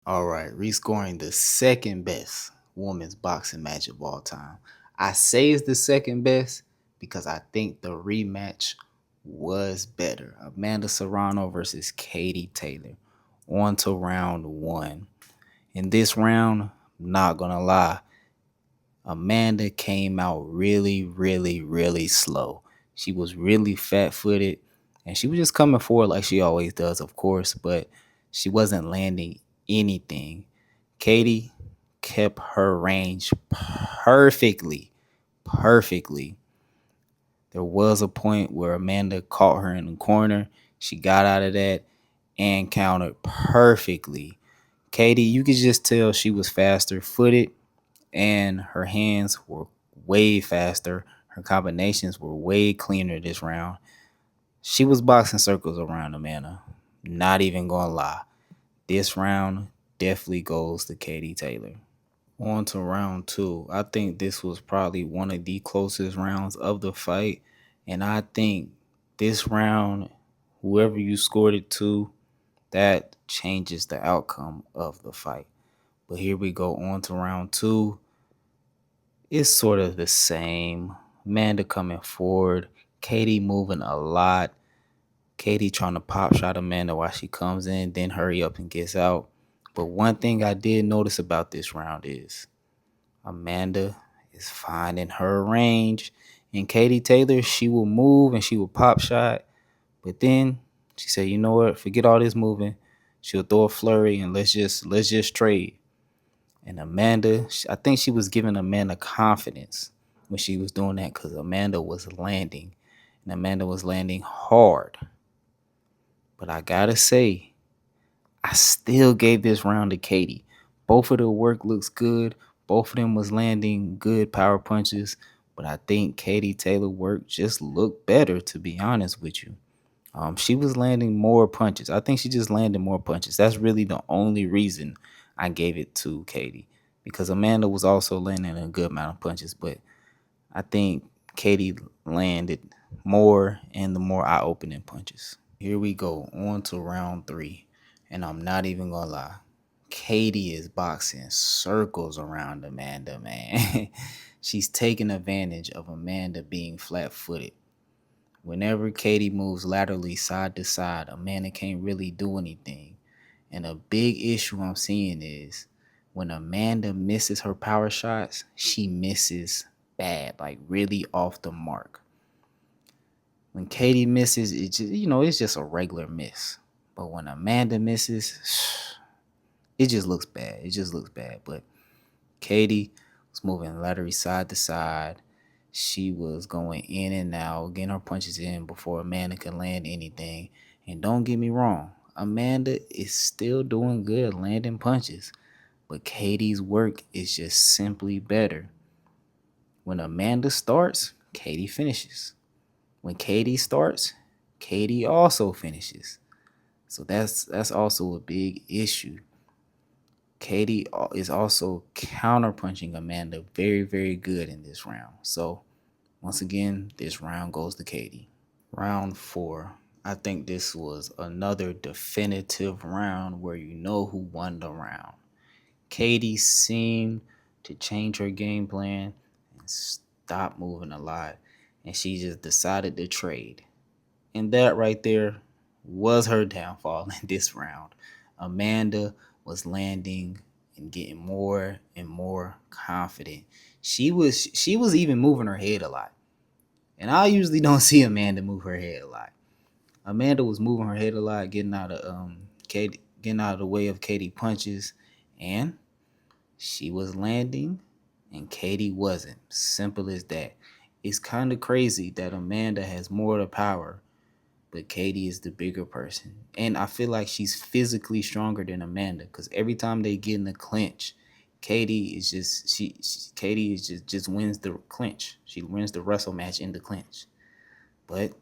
All right, rescoring the second best women's boxing match of all time. I say it's the second best because I think the rematch was better. Amanda Serrano versus Katie Taylor. On to round one. In this round, not gonna lie, Amanda came out really slow. She was really fat footed and she was just coming forward like she always does, of course, but she wasn't landing anything. Katie kept her range perfectly. There was a point where Amanda caught her in the corner. She got out of that and countered perfectly. Katie, you could just tell she was faster footed and her hands were way faster. Her combinations were way cleaner this round. She was boxing circles around Amanda. Not even gonna lie. This round definitely goes to Katie Taylor. On to round two. I think this was probably one of the closest rounds of the fight. And I think this round, whoever you scored it to, that changes the outcome of the fight. But here we go on to round two. It's sort of the same. Amanda coming forward, Katie moving a lot. Katie trying to pop shot Amanda while she comes in, then hurry up and gets out. But one thing I did notice about this round is Amanda is finding her range. And Katie Taylor, she will move and she will pop shot. But then she said, you know what? Forget all this moving. She'll throw a flurry and let's just trade. And Amanda, I think she was giving Amanda confidence when she was doing that because Amanda was landing. And Amanda was landing hard. But I gotta say, I still gave this round to Katie. Both of the work looks good. Both of them was landing good power punches. But I think Katie Taylor work just looked better, to be honest with you. She was landing more punches. I think she just landed more punches. That's really the only reason I gave it to Katie. Because Amanda was also landing a good amount of punches. But I think Katie landed more and the more eye-opening punches. Here we go, on to round three. And I'm not even gonna lie. Katie is boxing circles around Amanda, man. She's taking advantage of Amanda being flat-footed. Whenever Katie moves laterally side to side, Amanda can't really do anything. And a big issue I'm seeing is when Amanda misses her power shots, she misses bad, like really off the mark. When Katie misses, it's just a regular miss. But when Amanda misses, it just looks bad. It just looks bad. But Katie was moving laterally side to side. She was going in and out, getting her punches in before Amanda could land anything. And don't get me wrong, Amanda is still doing good landing punches. But Katie's work is just simply better. When Amanda starts, Katie finishes. When Katie starts, Katie also finishes. So that's also a big issue. Katie is also counterpunching Amanda very good in this round. So once again, this round goes to Katie. Round four. I think this was another definitive round where you know who won the round. Katie seemed to change her game plan and stop moving a lot. And she just decided to trade. And that right there was her downfall in this round. Amanda was landing and getting more and more confident. She was even moving her head a lot. And I usually don't see Amanda move her head a lot. Amanda was moving her head a lot, getting out of the way of Katie punches, and she was landing and Katie wasn't. Simple as that. It's kind of crazy that Amanda has more of the power, but Katie is the bigger person. And I feel like she's physically stronger than Amanda because every time they get in the clinch, Katie is just Katie is just wins the clinch. She wins the wrestle match in the clinch. But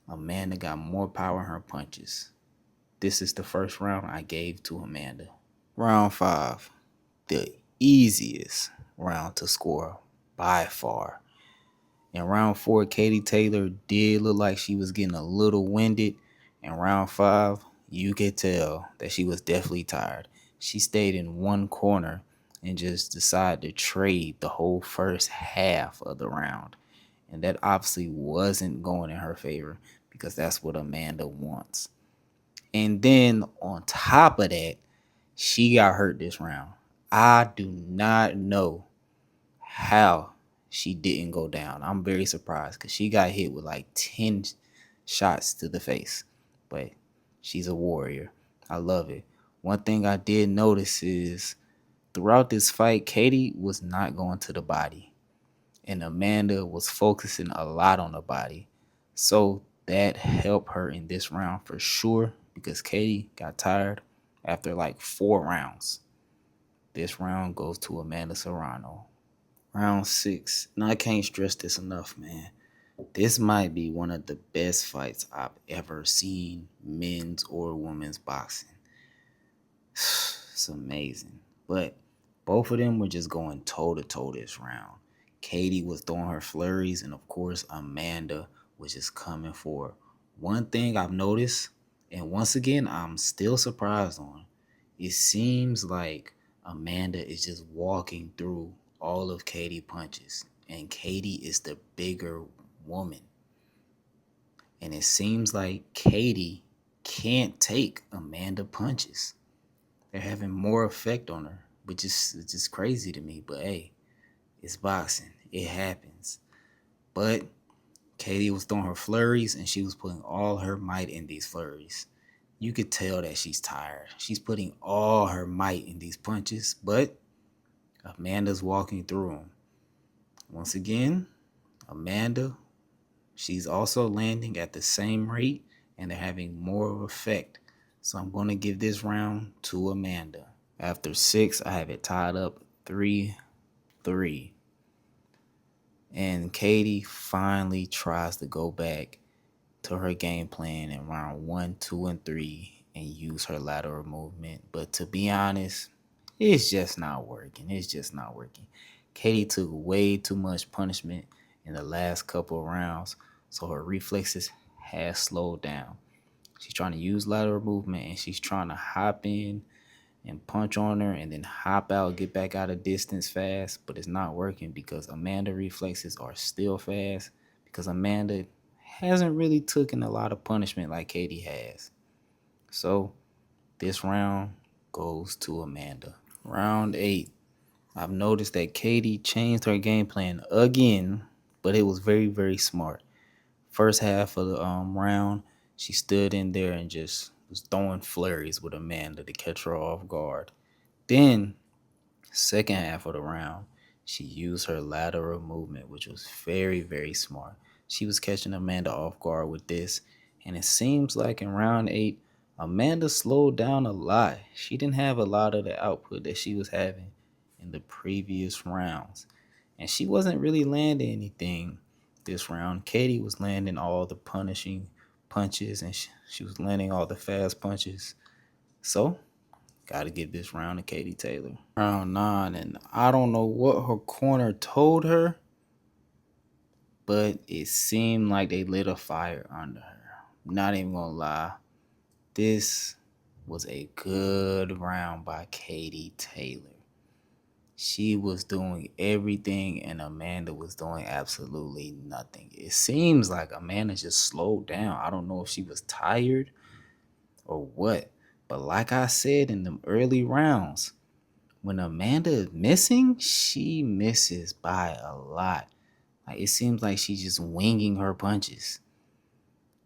Amanda got more power in her punches. This is the first round I gave to Amanda. Round five, the easiest round to score by far. In round four, Katie Taylor did look like she was getting a little winded. In round five, you could tell that she was definitely tired. She stayed in one corner and just decided to trade the whole first half of the round. And that obviously wasn't going in her favor because that's what Amanda wants. And then on top of that, she got hurt this round. I do not know how she didn't go down. I'm very surprised because she got hit with like 10 shots to the face. But she's a warrior. I love it. One thing I did notice is throughout this fight, Katie was not going to the body. And Amanda was focusing a lot on the body. So that helped her in this round for sure because Katie got tired after like 4 rounds. This round goes to Amanda Serrano. Round 6. Now I can't stress this enough, man. This might be one of the best fights I've ever seen, men's or women's boxing. It's amazing. But both of them were just going toe to toe this round. Katie was throwing her flurries, and of course, Amanda was just coming for her. One thing I've noticed, and once again, I'm still surprised on, it seems like Amanda is just walking through all of Katie punches, and Katie is the bigger woman. And it seems like Katie can't take Amanda punches. They're having more effect on her, which is it's just crazy to me. But hey, it's boxing. It happens. But Katie was throwing her flurries and she was putting all her might in these flurries. You could tell that she's tired. She's putting all her might in these punches, but Amanda's walking through them. Once again, Amanda, she's also landing at the same rate and they're having more of effect. So I'm going to give this round to Amanda. After 6, I have it tied up 3-3. And Katie finally tries to go back to her game plan in round 1, 2, and 3 and use her lateral movement. But to be honest, it's just not working. It's just not working. Katie took way too much punishment in the last couple of rounds, so her reflexes has slowed down. She's trying to use lateral movement and she's trying to hop in and punch on her and then hop out, get back out of distance fast, but it's not working because Amanda reflexes are still fast because Amanda hasn't really taken a lot of punishment like Katie has. So this round goes to Amanda. Round 8. I've noticed that Katie changed her game plan again, but it was very, very smart. First half of the round, she stood in there and just was throwing flurries with Amanda to catch her off guard. Then, second half of the round, she used her lateral movement, which was very, very smart. She was catching Amanda off guard with this, and it seems like in round 8, Amanda slowed down a lot. She didn't have a lot of the output that she was having in the previous rounds, and she wasn't really landing anything this round. Katie was landing all the punishing punches, and she was landing all the fast punches. So, got to give this round to Katie Taylor. Round 9, and I don't know what her corner told her, but it seemed like they lit a fire under her. Not even gonna lie. This was a good round by Katie Taylor. She was doing everything and Amanda was doing absolutely nothing. It seems like Amanda just slowed down. I don't know if she was tired or what. But like I said in the early rounds, when Amanda is missing, she misses by a lot. Like it seems like she's just winging her punches.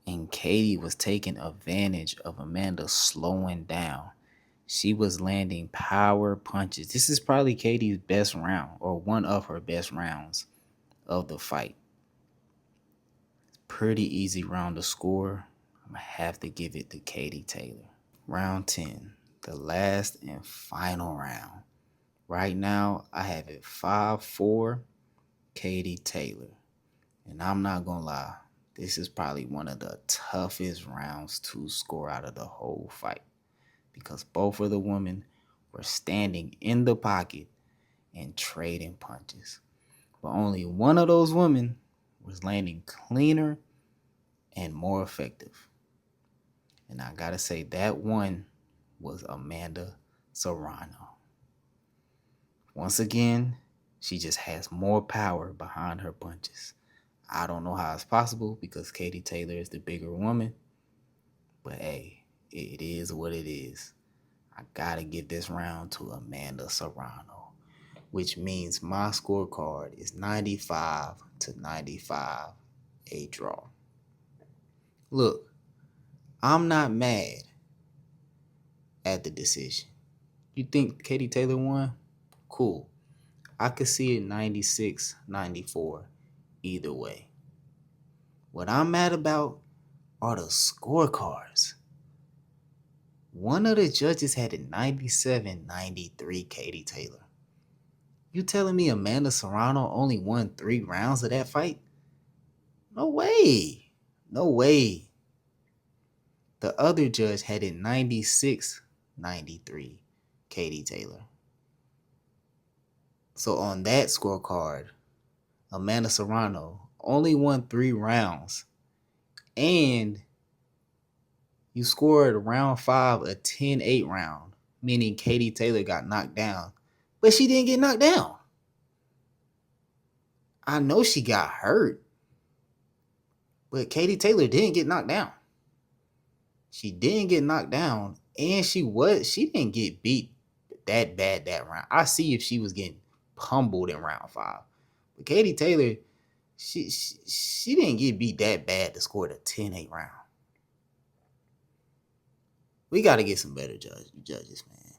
And Katie was taking advantage of Amanda slowing down. She was landing power punches. This is probably Katie's best round or one of her best rounds of the fight. Pretty easy round to score. I'm going to have to give it to Katie Taylor. Round 10, the last and final round. Right now, I have it 5-4, Katie Taylor. And I'm not going to lie, this is probably one of the toughest rounds to score out of the whole fight. Because both of the women were standing in the pocket and trading punches. But only one of those women was landing cleaner and more effective. And I gotta say that one was Amanda Serrano. Once again, she just has more power behind her punches. I don't know how it's possible because Katie Taylor is the bigger woman. But hey, it is what it is. I gotta give this round to Amanda Serrano, which means my scorecard is 95-95, a draw. Look, I'm not mad at the decision. You think Katie Taylor won? Cool. I could see it 96-94 either way. What I'm mad about are the scorecards. One of the judges had a 97-93 Katie Taylor. You telling me Amanda Serrano only won 3 rounds of that fight? No way. No way. The other judge had a 96-93 Katie Taylor. So on that scorecard, Amanda Serrano only won 3 rounds. And you scored round 5 a 10-8 round, meaning Katie Taylor got knocked down. But she didn't get knocked down. I know she got hurt. But Katie Taylor didn't get knocked down. She didn't get knocked down. And she didn't get beat that bad that round. I see if she was getting pummeled in round 5. But Katie Taylor, she didn't get beat that bad to score the 10-8 round. We got to get some better judges, man.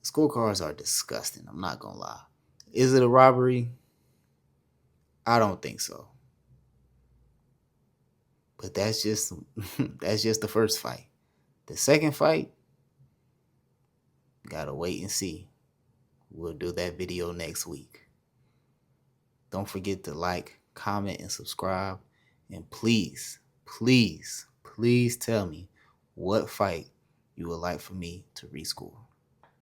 The scorecards are disgusting. I'm not going to lie. Is it a robbery? I don't think so. But that's just the first fight. The second fight, gotta wait and see. We'll do that video next week. Don't forget to like, comment, and subscribe. And please, please, please tell me what fight you would like for me to rescore.